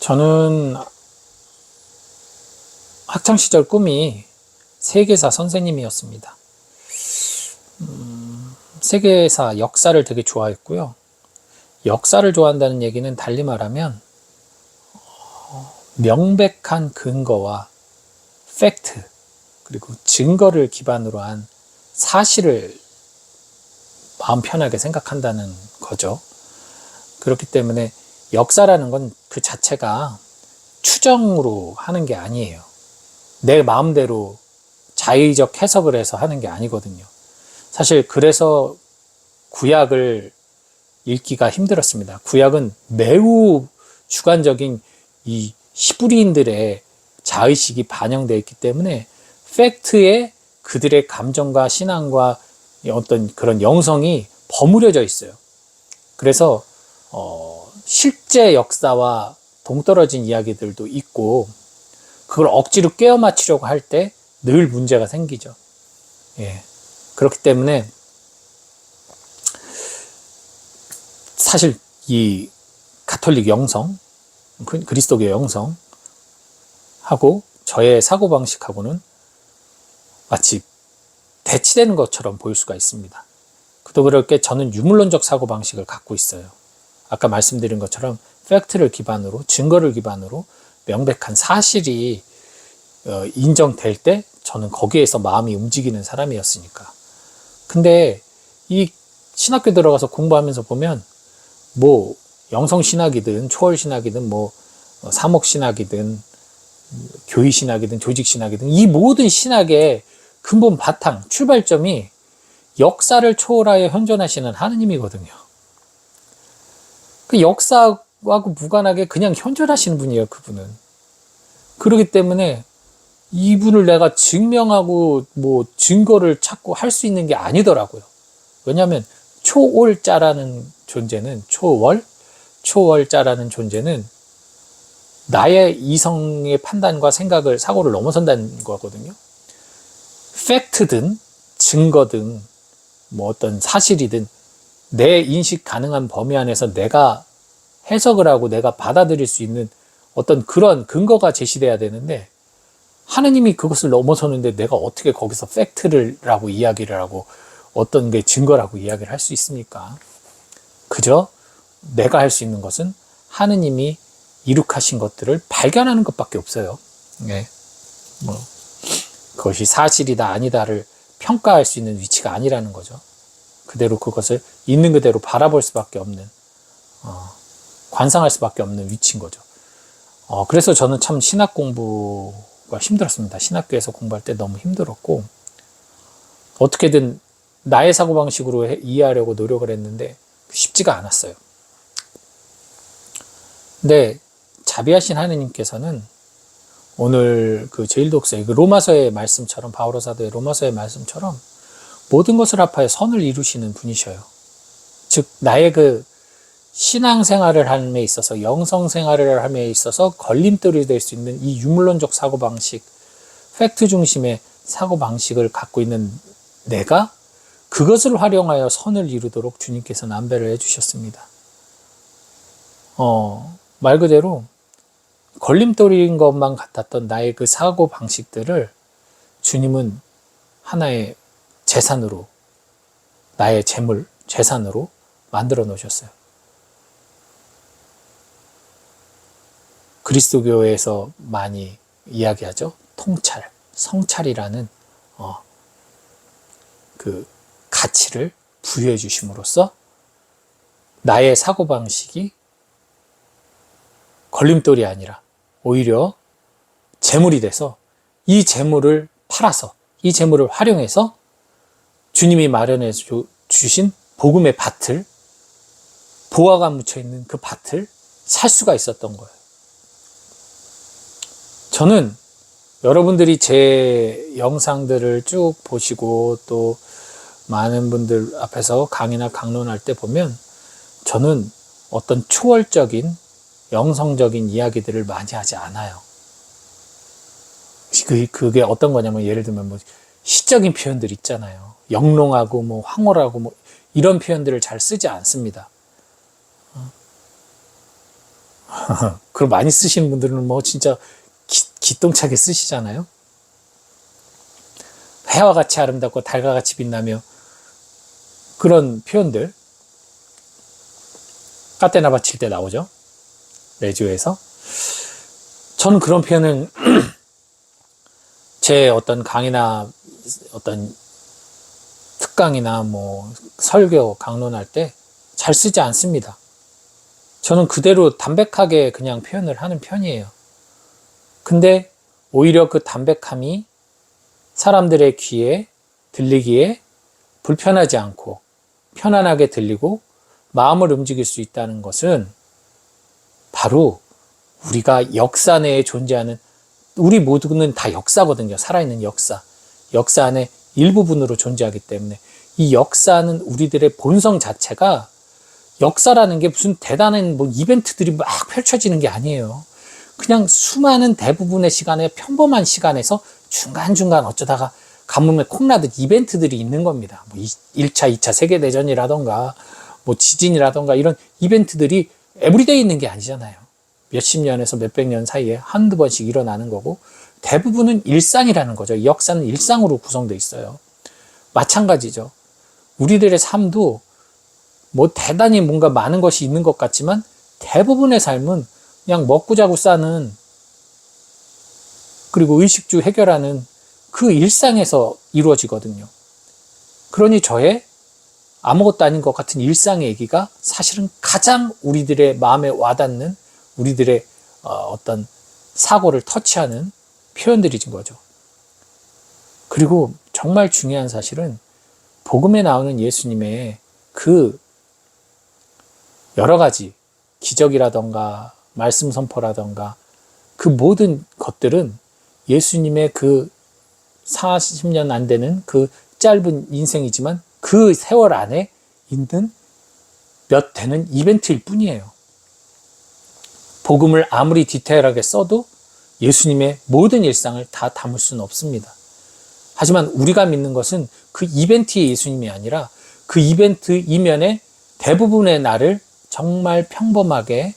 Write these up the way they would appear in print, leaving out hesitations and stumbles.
저는 학창시절 꿈이 세계사 선생님이었습니다. 세계사 역사를 되게 좋아했고요. 역사를 좋아한다는 얘기는 달리 말하면 명백한 근거와 팩트 그리고 증거를 기반으로 한 사실을 마음 편하게 생각한다는 거죠. 그렇기 때문에 역사라는 건 그 자체가 추정으로 하는 게 아니에요. 내 마음대로 자의적 해석을 해서 하는 게 아니거든요. 사실 그래서 구약을 읽기가 힘들었습니다. 구약은 매우 주관적인 이 히브리인들의 자의식이 반영되어 있기 때문에 팩트에 그들의 감정과 신앙과 어떤 그런 영성이 버무려져 있어요. 그래서 실제 역사와 동떨어진 이야기들도 있고 그걸 억지로 꿰어 맞추려고 할 때 늘 문제가 생기죠. 예. 그렇기 때문에 사실 이 가톨릭 영성, 그리스도교 영성하고 저의 사고방식하고는 마치 대치되는 것처럼 보일 수가 있습니다. 그도 그럴 게 저는 유물론적 사고방식을 갖고 있어요. 아까 말씀드린 것처럼 팩트를 기반으로, 증거를 기반으로 명백한 사실이 인정될 때 저는 거기에서 마음이 움직이는 사람이었으니까. 근데 이 신학교 들어가서 공부하면서 보면 뭐 영성신학이든 초월신학이든 뭐 사목신학이든 교의신학이든 조직신학이든 이 모든 신학의 근본 바탕, 출발점이 역사를 초월하여 현존하시는 하느님이거든요. 그 역사하고 무관하게 그냥 현존하시는 분이에요, 그분은. 그렇기 때문에 이분을 내가 증명하고 뭐 증거를 찾고 할 수 있는 게 아니더라고요. 왜냐하면 초월자라는 존재는 초월자라는 존재는 나의 이성의 판단과 생각을 사고를 넘어선다는 거거든요. 팩트든 증거든 뭐 어떤 사실이든 내 인식 가능한 범위 안에서 내가 해석을 하고 내가 받아들일 수 있는 어떤 그런 근거가 제시돼야 되는데 하느님이 그것을 넘어서는데 내가 어떻게 거기서 팩트라고 이야기를 하고 어떤 게 증거라고 이야기를 할 수 있습니까? 그저 내가 할 수 있는 것은 하느님이 이룩하신 것들을 발견하는 것밖에 없어요. 네. 뭐 그것이 사실이다 아니다를 평가할 수 있는 위치가 아니라는 거죠. 그대로 그것을 있는 그대로 바라볼 수밖에 없는 관상할 수밖에 없는 위치인 거죠. 그래서 저는 참 신학 공부가 힘들었습니다. 신학교에서 공부할 때 너무 힘들었고 어떻게든 나의 사고방식으로 이해하려고 노력을 했는데 쉽지가 않았어요. 근데 자비하신 하느님께서는 오늘 그 제1독서의 그 로마서의 말씀처럼 바오로 사도의 로마서의 말씀처럼 모든 것을 합하여 선을 이루시는 분이셔요. 즉 나의 그 신앙생활을 함에 있어서 영성생활을 함에 있어서 걸림돌이 될 수 있는 이 유물론적 사고방식, 팩트 중심의 사고방식을 갖고 있는 내가 그것을 활용하여 선을 이루도록 주님께서는 안배를 해주셨습니다. 말 그대로 걸림돌인 것만 같았던 나의 그 사고방식들을 주님은 하나의 재산으로, 나의 재물, 재산으로 만들어 놓으셨어요. 그리스도교에서 많이 이야기하죠. 통찰, 성찰이라는 그 가치를 부여해 주심으로써 나의 사고방식이 걸림돌이 아니라 오히려 재물이 돼서 이 재물을 팔아서 이 재물을 활용해서 주님이 마련해 주신 복음의 밭을 보화가 묻혀있는 그 밭을 살 수가 있었던 거예요. 저는 여러분들이 제 영상들을 쭉 보시고 또 많은 분들 앞에서 강의나 강론할 때 보면 저는 어떤 초월적인 영성적인 이야기들을 많이 하지 않아요. 그게 어떤 거냐면 예를 들면 뭐 시적인 표현들 있잖아요. 영롱하고 뭐 황홀하고 뭐 이런 표현들을 잘 쓰지 않습니다. 그걸 많이 쓰시는 분들은 뭐 진짜 기똥차게 쓰시잖아요. 해와 같이 아름답고 달과 같이 빛나며, 그런 표현들 까테나바 칠 때 나오죠. 레지오에서. 저는 그런 표현은 제 어떤 강의나 어떤 특강이나 뭐 설교 강론할 때 잘 쓰지 않습니다. 저는 그대로 담백하게 그냥 표현을 하는 편이에요. 근데 오히려 그 담백함이 사람들의 귀에 들리기에 불편하지 않고 편안하게 들리고 마음을 움직일 수 있다는 것은 바로 우리가 역사 내에 존재하는, 우리 모두는 다 역사거든요. 살아있는 역사. 역사 안에 일부분으로 존재하기 때문에 이 역사는 우리들의 본성 자체가, 역사라는 게 무슨 대단한 뭐 이벤트들이 막 펼쳐지는 게 아니에요. 그냥 수많은 대부분의 시간에, 평범한 시간에서 중간중간 어쩌다가 가뭄에 콩나듯 이벤트들이 있는 겁니다. 뭐 1차, 2차 세계대전이라던가 뭐 지진이라던가 이런 이벤트들이 에브리데이 있는 게 아니잖아요. 몇십 년에서 몇백 년 사이에 한두 번씩 일어나는 거고, 대부분은 일상이라는 거죠. 이 역사는 일상으로 구성되어 있어요. 마찬가지죠. 우리들의 삶도 뭐 대단히 뭔가 많은 것이 있는 것 같지만 대부분의 삶은 그냥 먹고 자고 사는, 그리고 의식주 해결하는 그 일상에서 이루어지거든요. 그러니 저의 아무것도 아닌 것 같은 일상의 얘기가 사실은 가장 우리들의 마음에 와닿는, 우리들의 어떤 사고를 터치하는 표현들이진 거죠. 그리고 정말 중요한 사실은 복음에 나오는 예수님의 그 여러 가지 기적이라던가 말씀 선포라던가 그 모든 것들은 예수님의 그 40년 안 되는 그 짧은 인생이지만 그 세월 안에 있는 몇 되는 이벤트일 뿐이에요. 복음을 아무리 디테일하게 써도 예수님의 모든 일상을 다 담을 수는 없습니다. 하지만 우리가 믿는 것은 그 이벤트의 예수님이 아니라 그 이벤트 이면에 대부분의 나를 정말 평범하게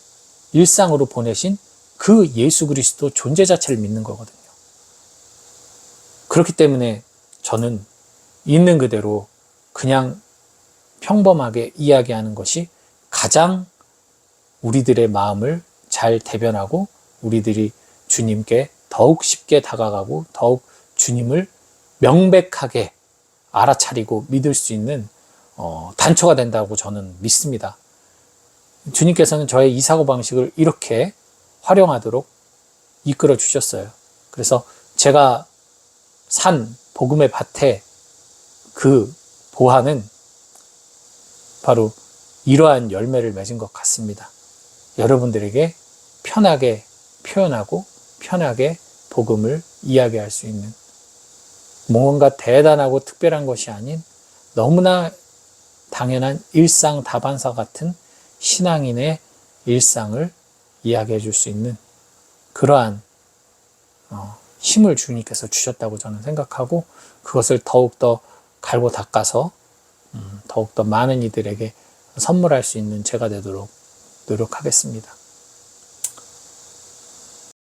일상으로 보내신 그 예수 그리스도 존재 자체를 믿는 거거든요. 그렇기 때문에 저는 있는 그대로 그냥 평범하게 이야기하는 것이 가장 우리들의 마음을 잘 대변하고 우리들이 주님께 더욱 쉽게 다가가고 더욱 주님을 명백하게 알아차리고 믿을 수 있는 단초가 된다고 저는 믿습니다. 주님께서는 저의 이 사고방식을 이렇게 활용하도록 이끌어 주셨어요. 그래서 제가 산 복음의 밭에 그 보화는 바로 이러한 열매를 맺은 것 같습니다. 여러분들에게 편하게 표현하고 편하게 복음을 이야기할 수 있는, 뭔가 대단하고 특별한 것이 아닌 너무나 당연한 일상 다반사 같은 신앙인의 일상을 이야기해 줄 수 있는 그러한 힘을 주님께서 주셨다고 저는 생각하고, 그것을 더욱더 갈고 닦아서 더욱더 많은 이들에게 선물할 수 있는 제가 되도록 노력하겠습니다.